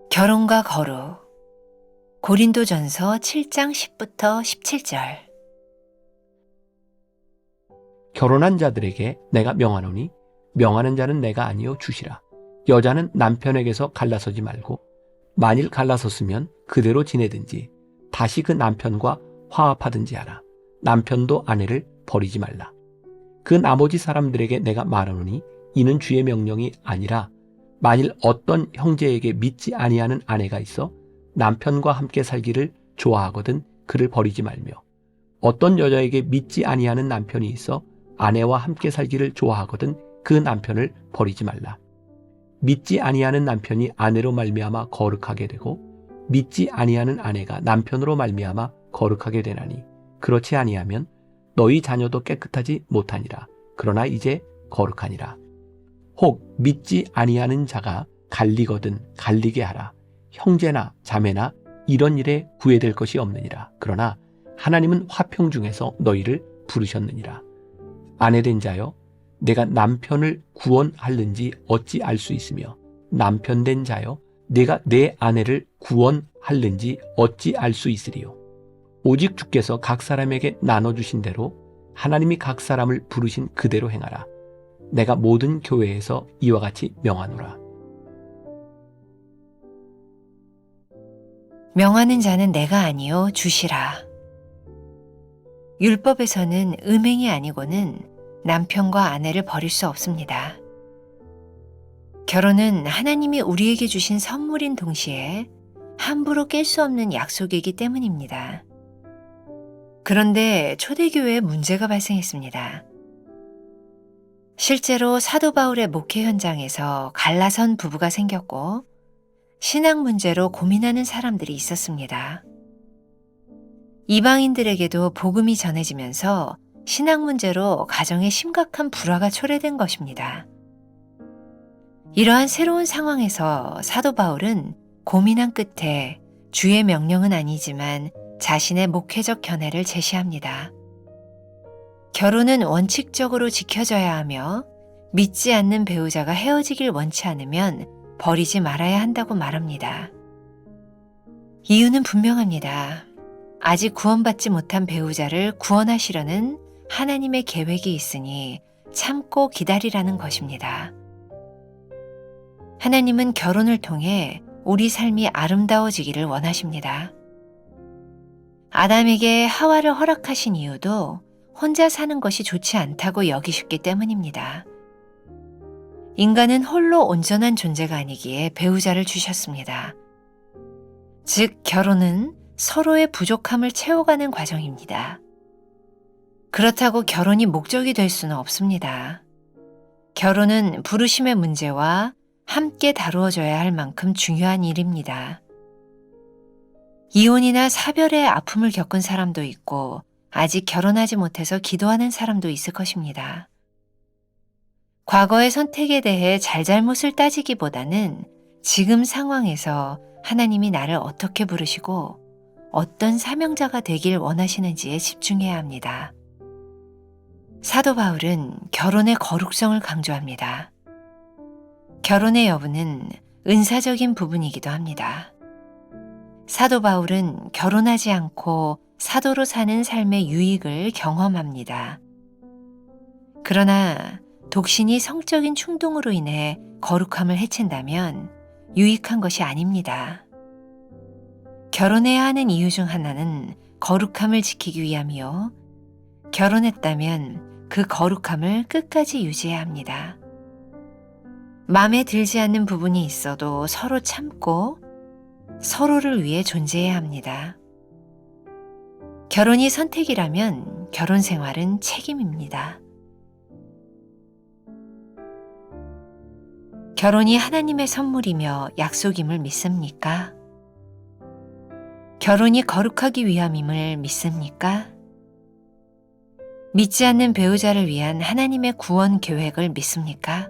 결혼과 거룩. 고린도전서 7장 10부터 17절. 결혼한 자들에게 내가 명하노니 명하는 자는 내가 아니요 주시라. 여자는 남편에게서 갈라서지 말고 만일 갈라섰으면 그대로 지내든지 다시 그 남편과 화합하든지 하라. 남편도 아내를 버리지 말라. 그 나머지 사람들에게 내가 말하노니 이는 주의 명령이 아니라 만일 어떤 형제에게 믿지 아니하는 아내가 있어 남편과 함께 살기를 좋아하거든 그를 버리지 말며 어떤 여자에게 믿지 아니하는 남편이 있어 아내와 함께 살기를 좋아하거든 그 남편을 버리지 말라. 믿지 아니하는 남편이 아내로 말미암아 거룩하게 되고 믿지 아니하는 아내가 남편으로 말미암아 거룩하게 되나니 그렇지 아니하면 너희 자녀도 깨끗하지 못하니라. 그러나 이제 거룩하니라. 혹 믿지 아니하는 자가 갈리거든 갈리게 하라. 형제나 자매나 이런 일에 구애될 것이 없느니라. 그러나 하나님은 화평 중에서 너희를 부르셨느니라. 아내된 자여 내가 남편을 구원할는지 어찌 알 수 있으며 남편된 자여 내가 내 아내를 구원할는지 어찌 알 수 있으리요. 오직 주께서 각 사람에게 나눠주신 대로 하나님이 각 사람을 부르신 그대로 행하라. 내가 모든 교회에서 이와 같이 명하노라. 명하는 자는 내가 아니요 주시라. 율법에서는 음행이 아니고는 남편과 아내를 버릴 수 없습니다. 결혼은 하나님이 우리에게 주신 선물인 동시에 함부로 깰 수 없는 약속이기 때문입니다. 그런데 초대교회에 문제가 발생했습니다. 실제로 사도 바울의 목회 현장에서 갈라선 부부가 생겼고 신앙 문제로 고민하는 사람들이 있었습니다. 이방인들에게도 복음이 전해지면서 신앙 문제로 가정에 심각한 불화가 초래된 것입니다. 이러한 새로운 상황에서 사도 바울은 고민한 끝에 주의 명령은 아니지만 자신의 목회적 견해를 제시합니다. 결혼은 원칙적으로 지켜져야 하며 믿지 않는 배우자가 헤어지길 원치 않으면 버리지 말아야 한다고 말합니다. 이유는 분명합니다. 아직 구원받지 못한 배우자를 구원하시려는 하나님의 계획이 있으니 참고 기다리라는 것입니다. 하나님은 결혼을 통해 우리 삶이 아름다워지기를 원하십니다. 아담에게 하와를 허락하신 이유도 혼자 사는 것이 좋지 않다고 여기셨기 때문입니다. 인간은 홀로 온전한 존재가 아니기에 배우자를 주셨습니다. 즉, 결혼은 서로의 부족함을 채워가는 과정입니다. 그렇다고 결혼이 목적이 될 수는 없습니다. 결혼은 부르심의 문제와 함께 다루어져야 할 만큼 중요한 일입니다. 이혼이나 사별의 아픔을 겪은 사람도 있고 아직 결혼하지 못해서 기도하는 사람도 있을 것입니다. 과거의 선택에 대해 잘잘못을 따지기보다는 지금 상황에서 하나님이 나를 어떻게 부르시고 어떤 사명자가 되길 원하시는지에 집중해야 합니다. 사도 바울은 결혼의 거룩성을 강조합니다. 결혼의 여부는 은사적인 부분이기도 합니다. 사도 바울은 결혼하지 않고 사도로 사는 삶의 유익을 경험합니다. 그러나 독신이 성적인 충동으로 인해 거룩함을 해친다면 유익한 것이 아닙니다. 결혼해야 하는 이유 중 하나는 거룩함을 지키기 위함이요. 결혼했다면 그 거룩함을 끝까지 유지해야 합니다. 마음에 들지 않는 부분이 있어도 서로 참고 서로를 위해 존재해야 합니다. 결혼이 선택이라면 결혼 생활은 책임입니다. 결혼이 하나님의 선물이며 약속임을 믿습니까? 결혼이 거룩하기 위함임을 믿습니까? 믿지 않는 배우자를 위한 하나님의 구원 계획을 믿습니까?